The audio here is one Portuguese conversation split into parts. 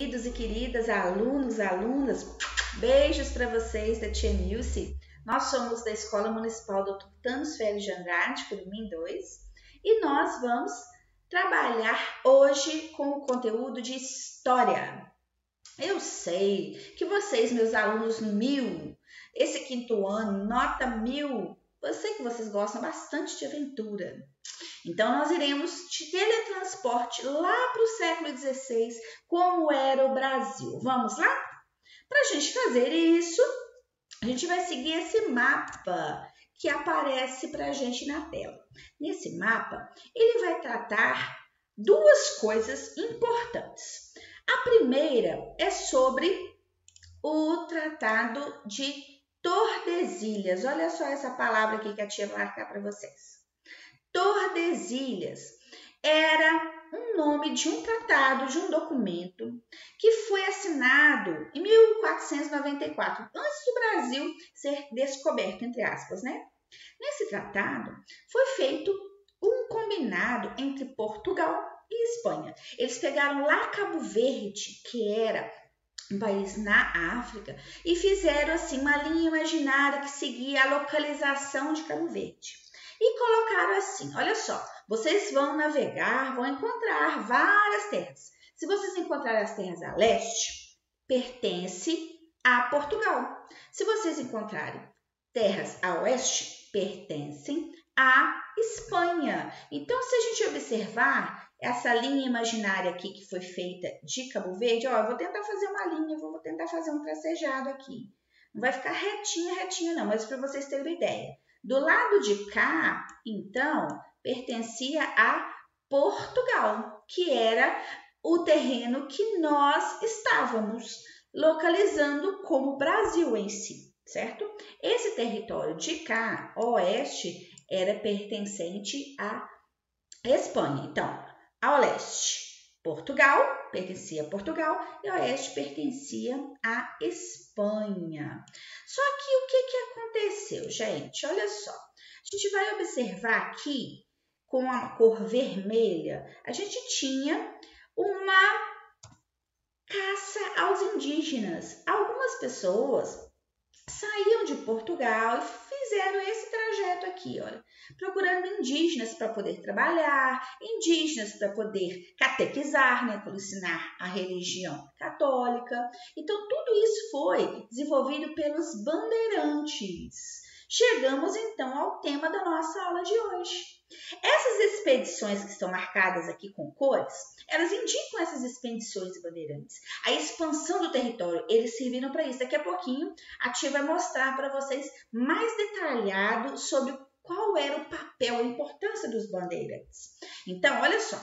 Queridos e queridas alunos, alunas, beijos para vocês da Tia Nilce. Nós somos da Escola Municipal Dr. Thanos Félix de Andrade, Curumim 2, e nós vamos trabalhar hoje com o conteúdo de História. Eu sei que vocês, meus alunos 1000, esse quinto ano, nota 1000, eu sei que vocês gostam bastante de aventura. Então, nós iremos de teletransporte lá para o século XVI, como era o Brasil. Vamos lá? Para a gente fazer isso, a gente vai seguir esse mapa que aparece para a gente na tela. Nesse mapa, ele vai tratar duas coisas importantes. A primeira é sobre o Tratado de Tordesilhas. Olha só essa palavra aqui que a tia vai marcar para vocês. Tordesilhas era um nome de um tratado, de um documento que foi assinado em 1494, antes do Brasil ser descoberto, entre aspas, né? Nesse tratado foi feito um combinado entre Portugal e Espanha. Eles pegaram lá Cabo Verde, que era um país na África, e fizeram assim uma linha imaginária que seguia a localização de Cabo Verde. E colocaram assim, olha só, vocês vão navegar, vão encontrar várias terras. Se vocês encontrarem as terras a leste, pertence a Portugal. Se vocês encontrarem terras a oeste, pertencem à Espanha. Então, se a gente observar essa linha imaginária aqui que foi feita de Cabo Verde, ó, eu vou tentar fazer uma linha, vou tentar fazer um tracejado aqui. Não vai ficar retinho não, mas para vocês terem uma ideia. Do lado de cá, então, pertencia a Portugal, que era o terreno que nós estávamos localizando como Brasil em si, certo? Esse território de cá, oeste, era pertencente à Espanha. Então, ao leste, Portugal, pertencia a Portugal, e ao oeste pertencia à Espanha. Só que o que aconteceu, gente? Olha só, a gente vai observar aqui, com a cor vermelha, a gente tinha uma caça aos indígenas. Algumas pessoas saíam de Portugal e fizeram esse trajeto aqui, olha, procurando indígenas para poder trabalhar, indígenas para poder catequizar, né, para ensinar a religião católica. Então, tudo isso foi desenvolvido pelos bandeirantes. Chegamos, então, ao tema da nossa aula de hoje. Essas expedições que estão marcadas aqui com cores, elas indicam essas expedições de bandeirantes. A expansão do território, eles serviram para isso. Daqui a pouquinho, a tia vai mostrar para vocês mais detalhado sobre qual era o papel, a importância dos bandeirantes. Então, olha só,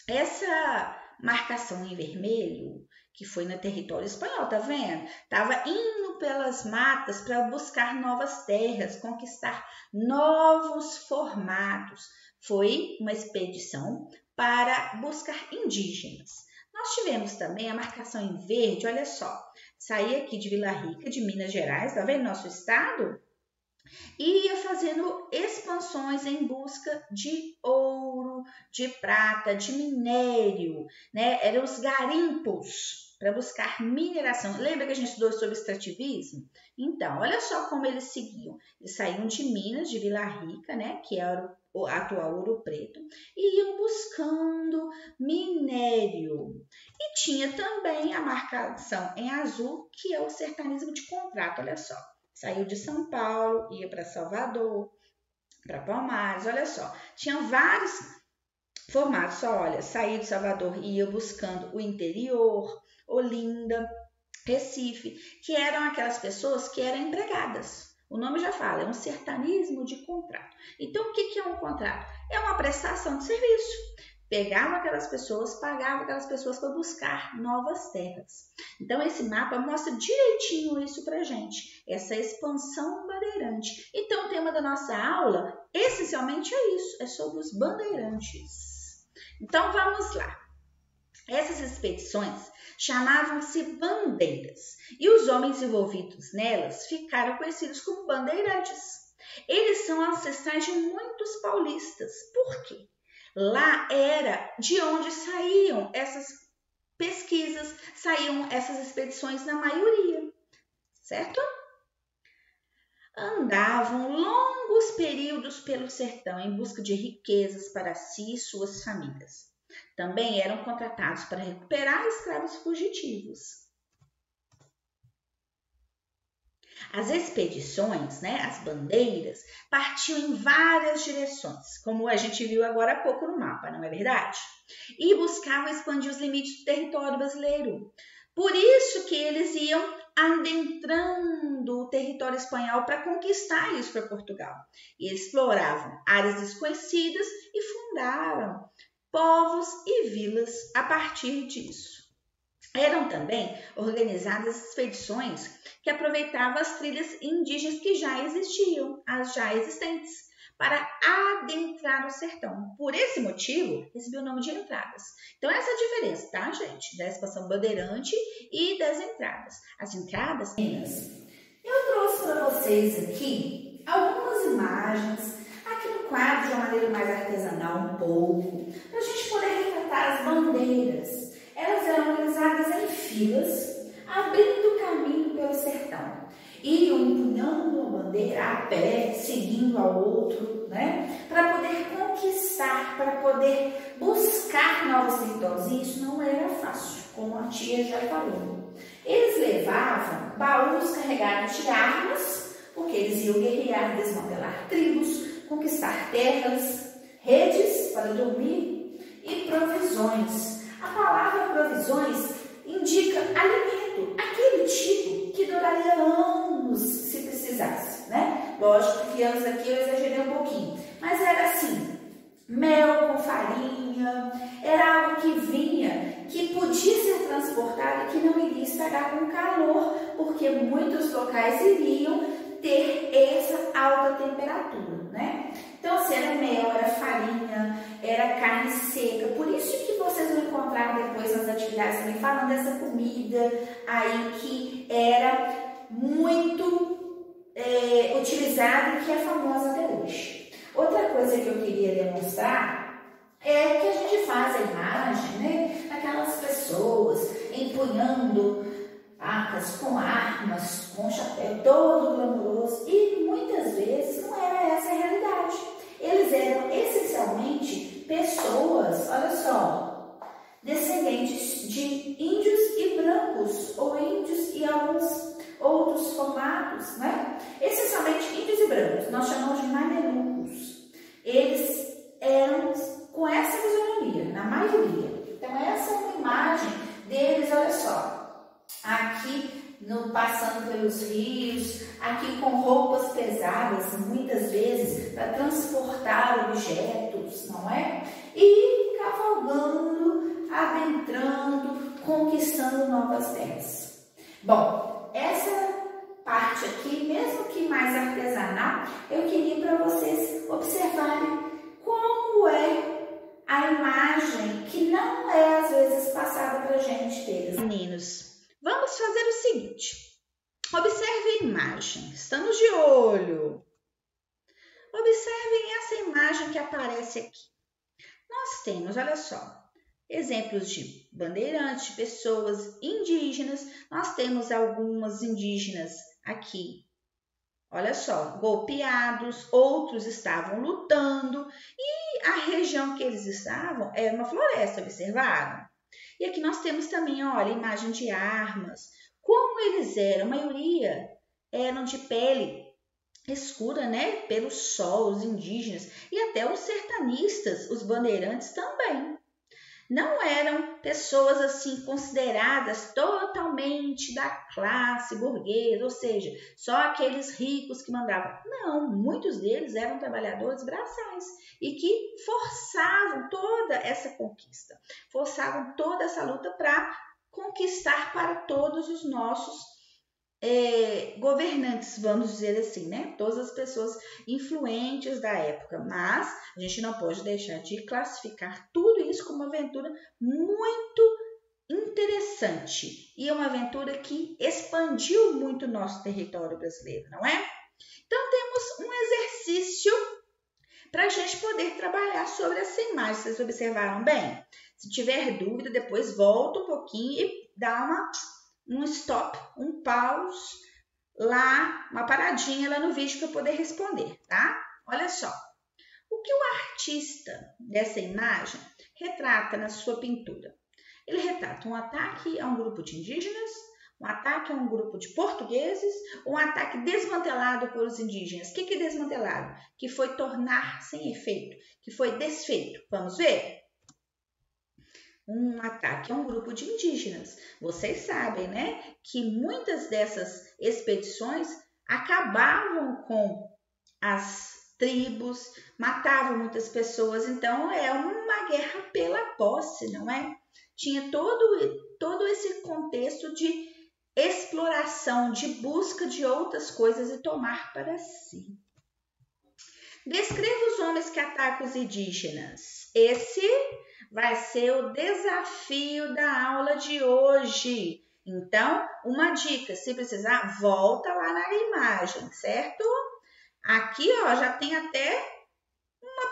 essa marcação em vermelho, que foi no território espanhol, tá vendo? Estava indo pelas matas para buscar novas terras, conquistar novos formatos. Foi uma expedição para buscar indígenas. Nós tivemos também a marcação em verde, olha só, saí aqui de Vila Rica, de Minas Gerais, tá vendo nosso estado? E ia fazendo expansões em busca de ouro, de prata, de minério, né? Eram os garimpos para buscar mineração. Lembra que a gente estudou sobre extrativismo? Então, olha só como eles seguiam. Eles saíam de Minas, de Vila Rica, né? Que era o atual Ouro Preto, e iam buscando minério. E tinha também a marcação em azul, que é o sertanismo de contrato, olha só. Saiu de São Paulo, ia para Salvador, para Palmares, olha só. Tinham vários formatos, só olha, saí de Salvador e ia buscando o interior, Olinda, Recife, que eram aquelas pessoas que eram empregadas. O nome já fala, é um sertanismo de contrato. Então, o que é um contrato? É uma prestação de serviço. Pegava aquelas pessoas, pagava aquelas pessoas para buscar novas terras. Então, esse mapa mostra direitinho isso para gente, essa expansão bandeirante. Então, o tema da nossa aula, essencialmente, é isso, é sobre os bandeirantes. Então, vamos lá. Essas expedições chamavam-se bandeiras e os homens envolvidos nelas ficaram conhecidos como bandeirantes. Eles são ancestrais de muitos paulistas. Por quê? Lá era de onde saíam essas pesquisas, saíam essas expedições na maioria, certo? Andavam longos períodos pelo sertão em busca de riquezas para si e suas famílias. Também eram contratados para recuperar escravos fugitivos. As expedições, as bandeiras, partiam em várias direções, como a gente viu agora há pouco no mapa, não é verdade? E buscavam expandir os limites do território brasileiro. Por isso que eles iam adentrando o território espanhol para conquistar isso para Portugal. E exploravam áreas desconhecidas e fundaram povos e vilas a partir disso. Eram também organizadas expedições que aproveitavam as trilhas indígenas que já existiam, as já existentes, para adentrar o sertão. Por esse motivo, recebeu o nome de entradas. Então, essa é a diferença, tá, gente? Da expansão bandeirante e das entradas. As entradas... Eu trouxe para vocês aqui algumas imagens, aqui no quadro de uma maneira mais artesanal um pouco, para a gente poder retratar as bandeiras. Elas eram organizadas em filas, abrindo caminho pelo sertão. Iam empunhando a bandeira a pé, seguindo ao outro, para poder conquistar, para poder buscar novos territórios. E isso não era fácil, como a tia já falou. Eles levavam baús carregados de armas, porque eles iam guerrear, desmantelar tribos, conquistar terras, redes para dormir e provisões. A palavra provisões indica alimento, aquele tipo que duraria anos se precisasse, Lógico que anos aqui eu exagerei um pouquinho, mas era assim, mel com farinha, era algo que vinha, que podia ser transportado e que não iria estragar com calor, porque muitos locais iriam ter essa alta temperatura, Então, assim, era mel, era farinha, era carne seca, por isso que vocês vão encontrar depois nas atividades também falando dessa comida aí que era muito utilizada e que é famosa até hoje. Outra coisa que eu queria demonstrar é que a gente faz a imagem, daquelas pessoas empunhando pacas com armas, com chapéu todo glamouroso, e muitas vezes não era essa a realidade. Eles eram essencialmente pessoas, olha só, descendentes de índios e brancos, ou índios e alguns outros formatos, Essencialmente índios e brancos, nós chamamos de mamelucos. Eles eram com essa fisionomia, na maioria. Então, essa é uma imagem deles, olha só, aqui passando pelos rios, aqui com roupas pesadas, muitas vezes, para transportar objetos, não é? E cavalgando, adentrando, conquistando novas terras. Bom, essa parte aqui, mesmo que mais artesanal, eu queria para vocês observarem como é a imagem que não é às vezes passada para a gente deles. Meninos, vamos fazer o seguinte, observe a imagem, estamos de olho. Observem essa imagem que aparece aqui. Nós temos, olha só, exemplos de bandeirantes, de pessoas indígenas. Nós temos algumas indígenas aqui, olha só, golpeados, outros estavam lutando e a região que eles estavam era uma floresta, observaram? E aqui nós temos também, olha, imagem de armas. Como eles eram, a maioria eram de pele escura, pelo sol, os indígenas e até os sertanistas, os bandeirantes também. Não eram pessoas assim consideradas totalmente da classe burguesa, ou seja, só aqueles ricos que mandavam. Não, muitos deles eram trabalhadores braçais e que forçavam toda essa conquista, forçavam toda essa luta para conquistar para todos os nossos governantes, vamos dizer assim, Todas as pessoas influentes da época, mas a gente não pode deixar de classificar tudo isso como uma aventura muito interessante e uma aventura que expandiu muito o nosso território brasileiro, não é? Então, temos um exercício para a gente poder trabalhar sobre essa imagem. Vocês observaram bem? Se tiver dúvida, depois volta um pouquinho e dá um stop, um pause lá, uma paradinha lá no vídeo para eu poder responder, tá? Olha só. O que o artista dessa imagem retrata na sua pintura? Ele retrata um ataque a um grupo de indígenas, um ataque a um grupo de portugueses, um ataque desmantelado por os indígenas. O que é desmantelado? Que foi tornar sem efeito, que foi desfeito. Vamos ver? Um ataque a um grupo de indígenas. Vocês sabem, né, que muitas dessas expedições acabavam com as tribos, matavam muitas pessoas, então é uma guerra pela posse, não é? Tinha todo esse contexto de exploração, de busca de outras coisas e tomar para si. Descreva os homens que atacam os indígenas. Esse vai ser o desafio da aula de hoje. Então, uma dica, se precisar, volta lá na imagem, certo? Aqui, ó, já tem até uma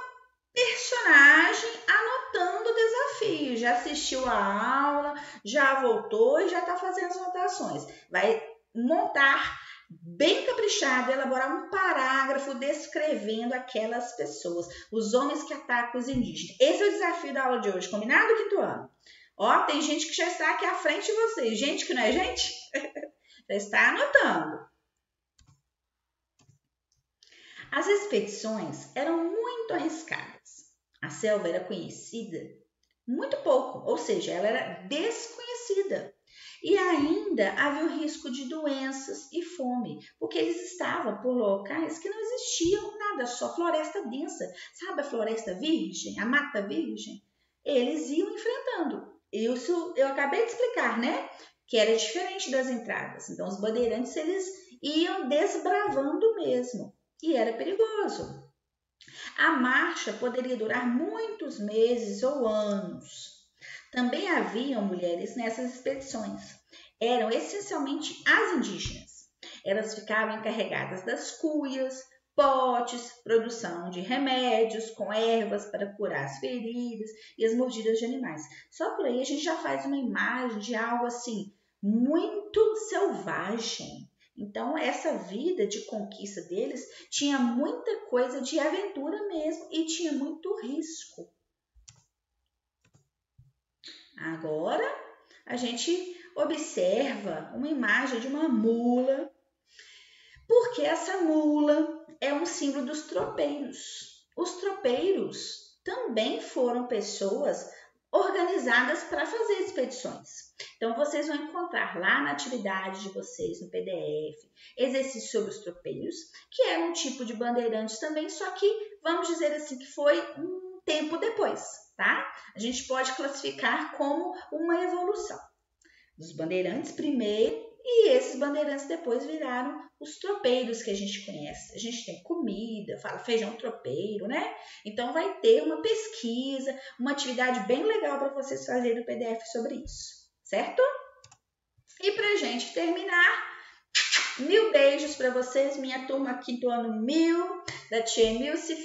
personagem anotando o desafio. Já assistiu a aula, já voltou e já está fazendo as anotações. Vai montar bem caprichado, elaborar um parágrafo descrevendo aquelas pessoas, os homens que atacam os indígenas. Esse é o desafio da aula de hoje, combinado, quinto ano? Ó, tem gente que já está aqui à frente de vocês. Gente que não é gente, já está anotando. As expedições eram muito arriscadas. A selva era conhecida muito pouco, ou seja, ela era desconhecida. E ainda havia o risco de doenças e fome, porque eles estavam por locais que não existiam nada, só floresta densa. Sabe a floresta virgem, a mata virgem? Eles iam enfrentando. Isso eu acabei de explicar, né? Que era diferente das entradas. Então, os bandeirantes, eles iam desbravando mesmo. E era perigoso. A marcha poderia durar muitos meses ou anos. Também haviam mulheres nessas expedições. Eram essencialmente as indígenas. Elas ficavam encarregadas das cuias, potes, produção de remédios com ervas para curar as feridas e as mordidas de animais. Só por aí a gente já faz uma imagem de algo assim muito selvagem. Então, essa vida de conquista deles tinha muita coisa de aventura mesmo e tinha muito risco. Agora, a gente observa uma imagem de uma mula, porque essa mula é um símbolo dos tropeiros. Os tropeiros também foram pessoas organizadas para fazer expedições. Então, vocês vão encontrar lá na atividade de vocês, no PDF, exercícios sobre os tropeiros, que era um tipo de bandeirantes também, só que, vamos dizer assim, que foi um tempo depois, tá? A gente pode classificar como uma evolução. Os bandeirantes primeiro e esses bandeirantes depois viraram os tropeiros que a gente conhece. A gente tem comida, fala feijão tropeiro, né? Então, vai ter uma pesquisa, uma atividade bem legal para vocês fazerem no PDF sobre isso. Certo? E pra gente terminar, 1000 beijos para vocês, minha turma quinto ano 1000 da Tia Emilce.